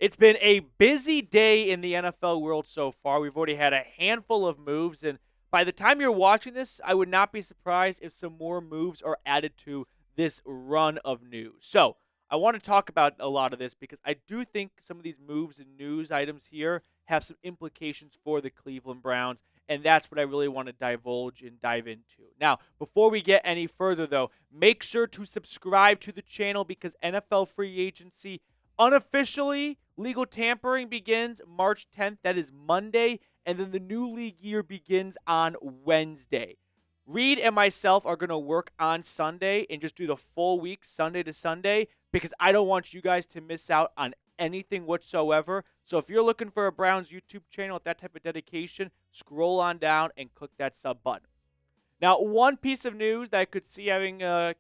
It's been a busy day in the NFL world so far. We've already had a handful of moves, and by the time you're watching this, I would not be surprised if some more moves are added to this run of news. So, I want to talk about a lot of this because I do think some of these moves and news items here have some implications for the Cleveland Browns, and that's what I really want to divulge and dive into. Now, before we get any further, though, make sure to subscribe to the channel because NFL free agency unofficially, legal tampering begins March 10th. That is Monday. And then the new league year begins on Wednesday. Reed and myself are going to work on Sunday and just do the full week, Sunday to Sunday, because I don't want you guys to miss out on anything whatsoever. So if you're looking for a Browns YouTube channel with that type of dedication, scroll on down and click that sub button. Now, one piece of news that I could see having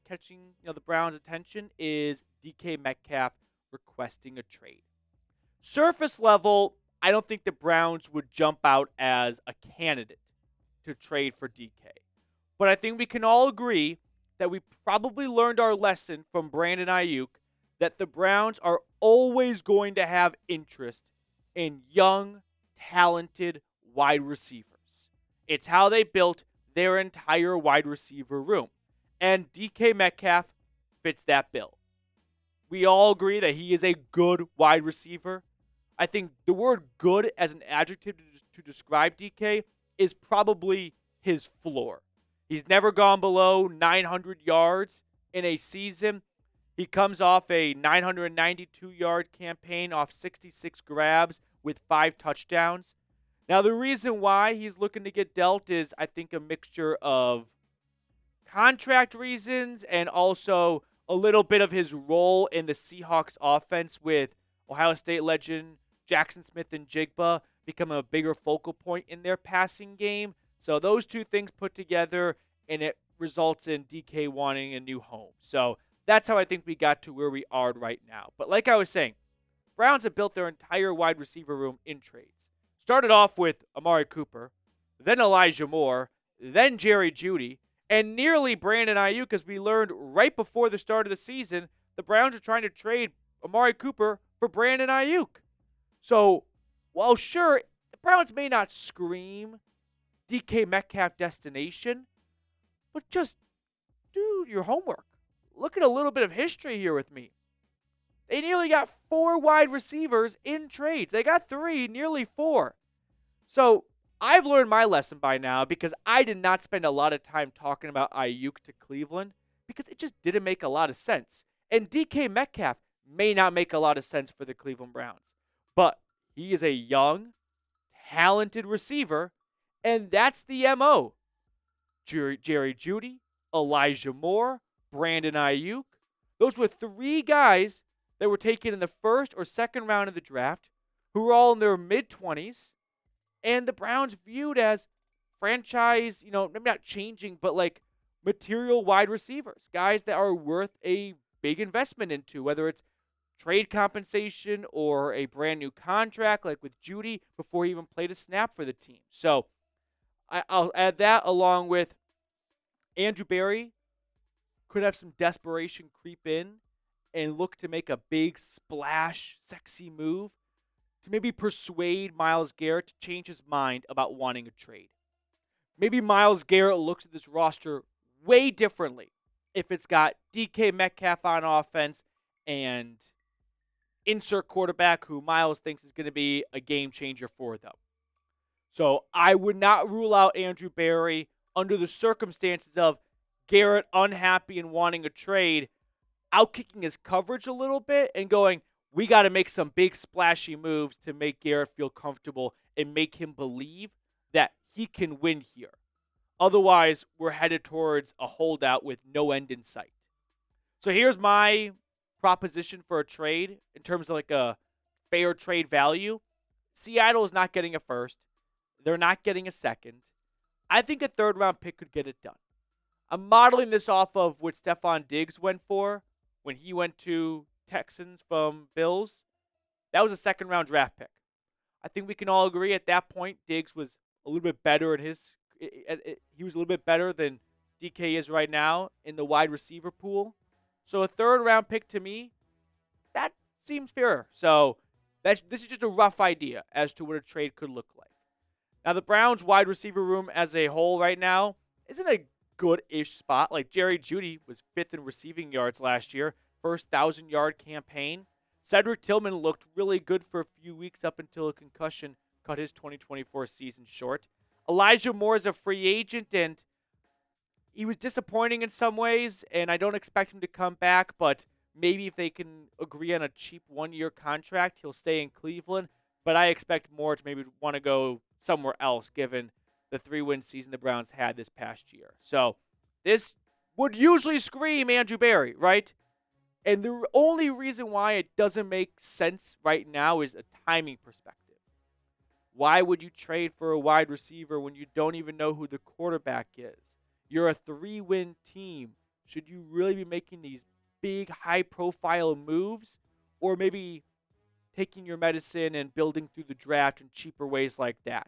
catching the Browns' attention is DK Metcalf requesting a trade. Surface level, I don't think the Browns would jump out as a candidate to trade for DK. But I think we can all agree that we probably learned our lesson from Brandon Ayuk that the Browns are always going to have interest in young, talented wide receivers. It's how they built their entire wide receiver room. And DK Metcalf fits that bill. We all agree that he is a good wide receiver. I think the word good as an adjective to describe DK is probably his floor. He's never gone below 900 yards in a season. He comes off a 992-yard campaign off 66 grabs with 5 touchdowns. Now, the reason why he's looking to get dealt is, I think, a mixture of contract reasons and also a little bit of his role in the Seahawks offense with Ohio State legend Jackson Smith and Jigba become a bigger focal point in their passing game. So those two things put together, and it results in DK wanting a new home. So that's how I think we got to where we are right now. But like I was saying, Browns have built their entire wide receiver room in trades. Started off with Amari Cooper, then Elijah Moore, then Jerry Jeudy, and nearly Brandon Ayuk, as we learned right before the start of the season, the Browns are trying to trade Amari Cooper for Brandon Ayuk. So, while sure, the Browns may not scream DK Metcalf destination, but just do your homework. Look at a little bit of history here with me. They nearly got 4 wide receivers in trades. They got 3, nearly 4. So, I've learned my lesson by now because I did not spend a lot of time talking about Ayuk to Cleveland because it just didn't make a lot of sense. And DK Metcalf may not make a lot of sense for the Cleveland Browns. But he is a young, talented receiver, and that's the MO. Jerry Jeudy, Elijah Moore, Brandon Ayuk. Those were 3 guys that were taken in the first or second round of the draft who were all in their mid-20s. And the Browns viewed as franchise, maybe not changing, but like material wide receivers, guys that are worth a big investment into, whether it's trade compensation or a brand new contract, like with Jeudy before he even played a snap for the team. So I'll add that along with Andrew Berry could have some desperation creep in and look to make a big splash, sexy move to maybe persuade Myles Garrett to change his mind about wanting a trade. Maybe Myles Garrett looks at this roster way differently if it's got DK Metcalf on offense and insert quarterback who Myles thinks is going to be a game changer for them. So I would not rule out Andrew Berry under the circumstances of Garrett unhappy and wanting a trade, outkicking his coverage a little bit and going, we got to make some big splashy moves to make Garrett feel comfortable and make him believe that he can win here. Otherwise, we're headed towards a holdout with no end in sight. So here's my proposition for a trade in terms of like a fair trade value. Seattle is not getting a first. They're not getting a second. I think a 3rd-round pick could get it done. I'm modeling this off of what Stephon Diggs went for when he went to Texans from Bills. That was a 2nd-round draft pick. I think we can all agree at that point Diggs was a little bit better he was a little bit better than DK is right now in the wide receiver pool. So a 3rd-round pick to me, that seems fair. So This is just a rough idea as to what a trade could look like. Now, the Browns' wide receiver room as a whole right now isn't a good-ish spot. Like, Jerry Jeudy was 5th in receiving yards last year, first 1,000-yard campaign. Cedric Tillman looked really good for a few weeks up until a concussion cut his 2024 season short. Elijah Moore is a free agent, and he was disappointing in some ways, and I don't expect him to come back, but maybe if they can agree on a cheap one-year contract, he'll stay in Cleveland. But I expect Moore to maybe want to go somewhere else, given the 3-win season the Browns had this past year. So this would usually scream Andrew Berry, right? And the only reason why it doesn't make sense right now is a timing perspective. Why would you trade for a wide receiver when you don't even know who the quarterback is? You're a 3-win team. Should you really be making these big, high-profile moves? Or maybe taking your medicine and building through the draft in cheaper ways like that?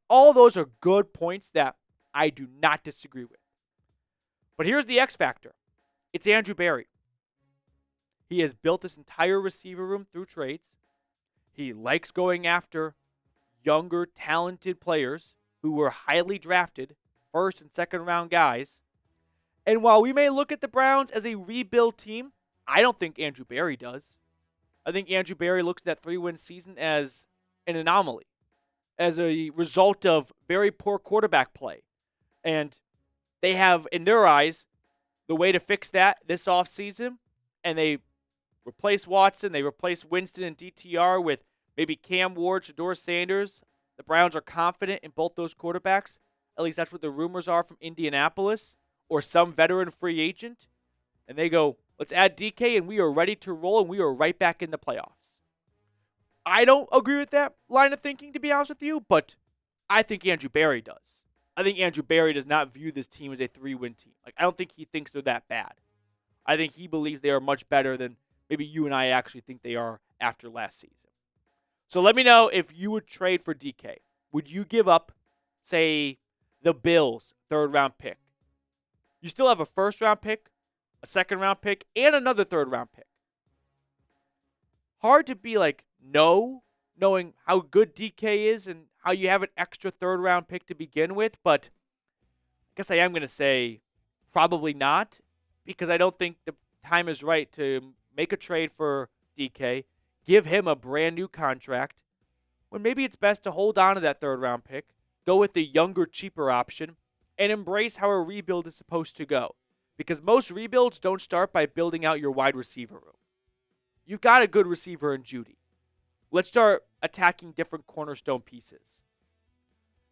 All those are good points that I do not disagree with. But here's the X factor. It's Andrew Berry. He has built this entire receiver room through trades. He likes going after younger, talented players who were highly drafted, first and second round guys. And while we may look at the Browns as a rebuild team, I don't think Andrew Berry does. I think Andrew Berry looks at that 3-win season as an anomaly, as a result of very poor quarterback play. And they have, in their eyes, the way to fix that this offseason, and they replace Watson, they replace Winston and DTR with maybe Cam Ward, Shedeur Sanders. The Browns are confident in both those quarterbacks. At least that's what the rumors are from Indianapolis, or some veteran free agent. And they go, let's add DK, and we are ready to roll, and we are right back in the playoffs. I don't agree with that line of thinking, to be honest with you, but I think Andrew Berry does. I think Andrew Berry does not view this team as a 3-win team. I don't think he thinks they're that bad. I think he believes they are much better than maybe you and I actually think they are after last season. So let me know if you would trade for DK. Would you give up, say, the Bills' 3rd-round pick? You still have a 1st-round pick, a 2nd-round pick, and another 3rd-round pick. Hard to be like, no, knowing how good DK is and how you have an extra 3rd-round pick to begin with, but I guess I am going to say probably not, because I don't think the time is right to make a trade for DK, give him a brand new contract, when maybe it's best to hold on to that 3rd-round pick, go with the younger, cheaper option, and embrace how a rebuild is supposed to go. Because most rebuilds don't start by building out your wide receiver room. You've got a good receiver in Jeudy. Let's start attacking different cornerstone pieces.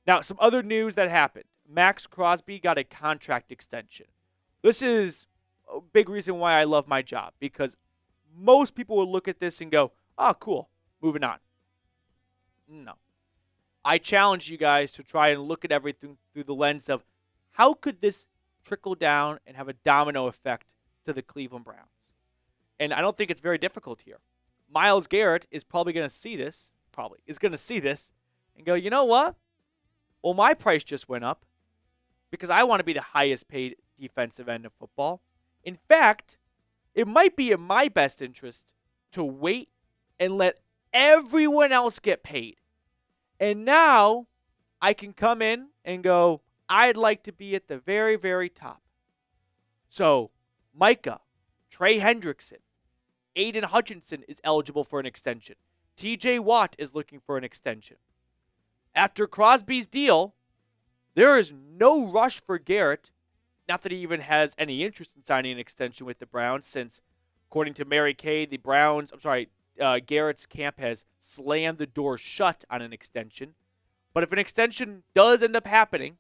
Now, some other news that happened. Maxx Crosby got a contract extension. This is a big reason why I love my job, because most people will look at this and go, oh, cool, moving on. No. I challenge you guys to try and look at everything through the lens of how could this trickle down and have a domino effect to the Cleveland Browns? And I don't think it's very difficult here. Myles Garrett is probably going to see this, and go, you know what? Well, my price just went up because I want to be the highest paid defensive end of football. In fact, it might be in my best interest to wait and let everyone else get paid. And now I can come in and go, I'd like to be at the very, very top. So Micah, Trey Hendrickson, Aiden Hutchinson is eligible for an extension. TJ Watt is looking for an extension. After Crosby's deal, there is no rush for Garrett. Not that he even has any interest in signing an extension with the Browns, since, according to Mary Kay, Garrett's camp has slammed the door shut on an extension. But if an extension does end up happening,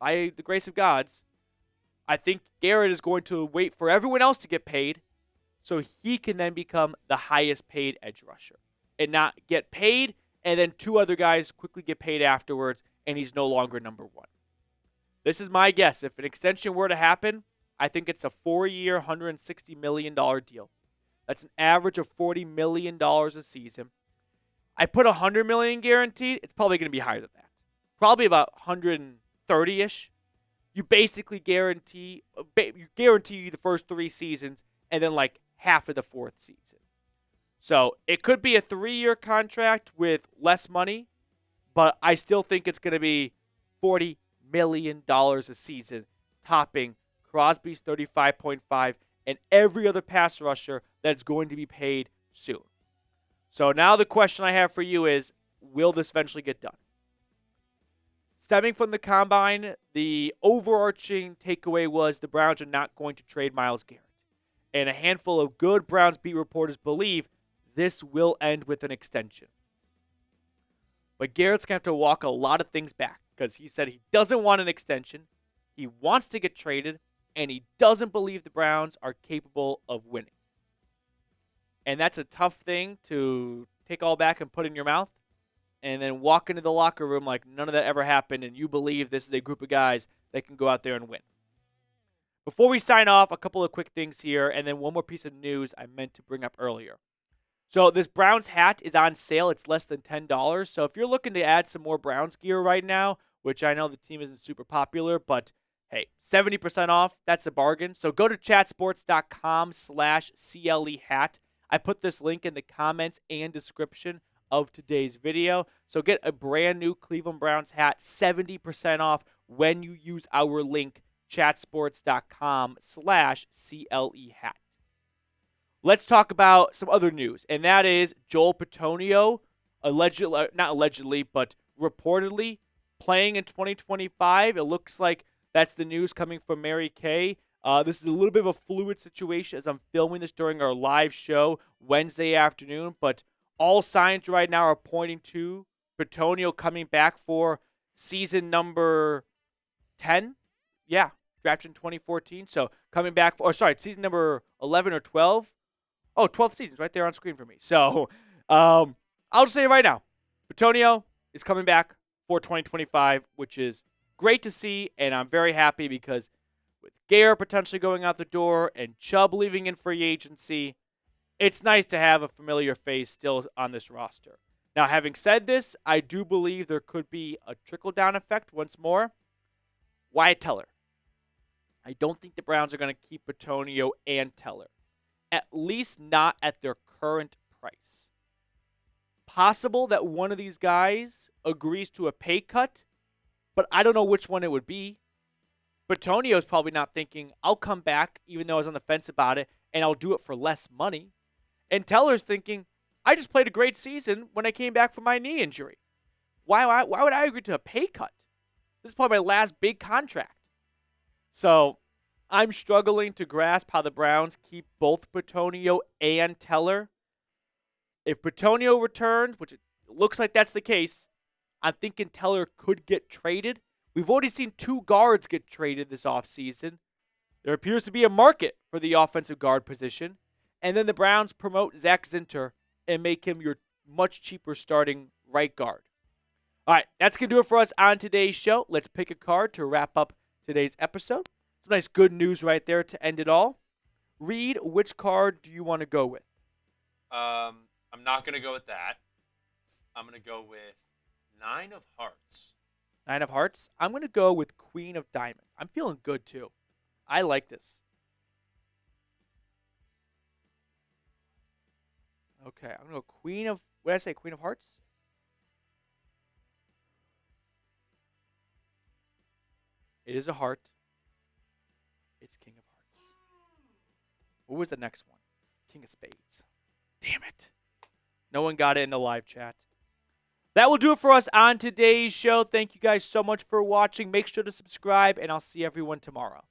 by the grace of gods, I think Garrett is going to wait for everyone else to get paid so he can then become the highest paid edge rusher and not get paid and then 2 other guys quickly get paid afterwards and he's no longer number 1. This is my guess. If an extension were to happen, I think it's a 4-year, $160 million deal. That's an average of $40 million a season. I put $100 million guaranteed. It's probably going to be higher than that. Probably about 130-ish. You basically guarantee the first 3 seasons and then like half of the 4th season. So it could be a 3-year contract with less money, but I still think it's going to be $40 million a season, topping Crosby's 35.5 and every other pass rusher that's going to be paid soon. So now the question I have for you is, will this eventually get done? Stemming from the combine, the overarching takeaway was the Browns are not going to trade Myles Garrett. And a handful of good Browns beat reporters believe this will end with an extension. But Garrett's going to have to walk a lot of things back because he said he doesn't want an extension, he wants to get traded, and he doesn't believe the Browns are capable of winning. And that's a tough thing to take all back and put in your mouth and then walk into the locker room like none of that ever happened and you believe this is a group of guys that can go out there and win. Before we sign off, a couple of quick things here and then one more piece of news I meant to bring up earlier. So this Browns hat is on sale. It's less than $10. So if you're looking to add some more Browns gear right now, which I know the team isn't super popular, but hey, 70% off, that's a bargain. So go to chatsports.com/CLE hat. I put this link in the comments and description of today's video. So get a brand new Cleveland Browns hat, 70% off when you use our link, chatsports.com/CLE hat. Let's talk about some other news, and that is Joel Bitonio, not allegedly, but reportedly playing in 2025. It looks like that's the news coming from Mary Kay. This is a little bit of a fluid situation as I'm filming this during our live show Wednesday afternoon, but all signs right now are pointing to Bitonio coming back for season number 10. Yeah, drafted in 2014. So coming back for, season number 11 or 12. Oh, 12th season's right there on screen for me. So I'll just say it right now. Bitonio is coming back for 2025, which is great to see, and I'm very happy because with Garrett potentially going out the door and Chubb leaving in free agency, it's nice to have a familiar face still on this roster. Now, having said this, I do believe there could be a trickle-down effect once more. Wyatt Teller. I don't think the Browns are going to keep Bitonio and Teller, at least not at their current price. Possible that one of these guys agrees to a pay cut, but I don't know which one it would be. Bitonio's probably not thinking, I'll come back, even though I was on the fence about it, and I'll do it for less money. And Teller's thinking, I just played a great season when I came back from my knee injury. Why would I agree to a pay cut? This is probably my last big contract. So I'm struggling to grasp how the Browns keep both Bitonio and Teller. If Bitonio returns, which it looks like that's the case, I'm thinking Teller could get traded. We've already seen 2 guards get traded this offseason. There appears to be a market for the offensive guard position. And then the Browns promote Zach Zinter and make him your much cheaper starting right guard. All right, that's going to do it for us on today's show. Let's pick a card to wrap up today's episode. Some nice good news right there to end it all. Reed, which card do you want to go with? I'm not going to go with that. I'm going to go with 9 of Hearts. 9 of Hearts? I'm going to go with Queen of Diamonds. I'm feeling good, too. I like this. Okay, I'm going to go Queen of... What did I say? Queen of Hearts? It is a heart. It's King of Hearts. What was the next one? King of Spades. Damn it. No one got it in the live chat. That will do it for us on today's show. Thank you guys so much for watching. Make sure to subscribe, and I'll see everyone tomorrow.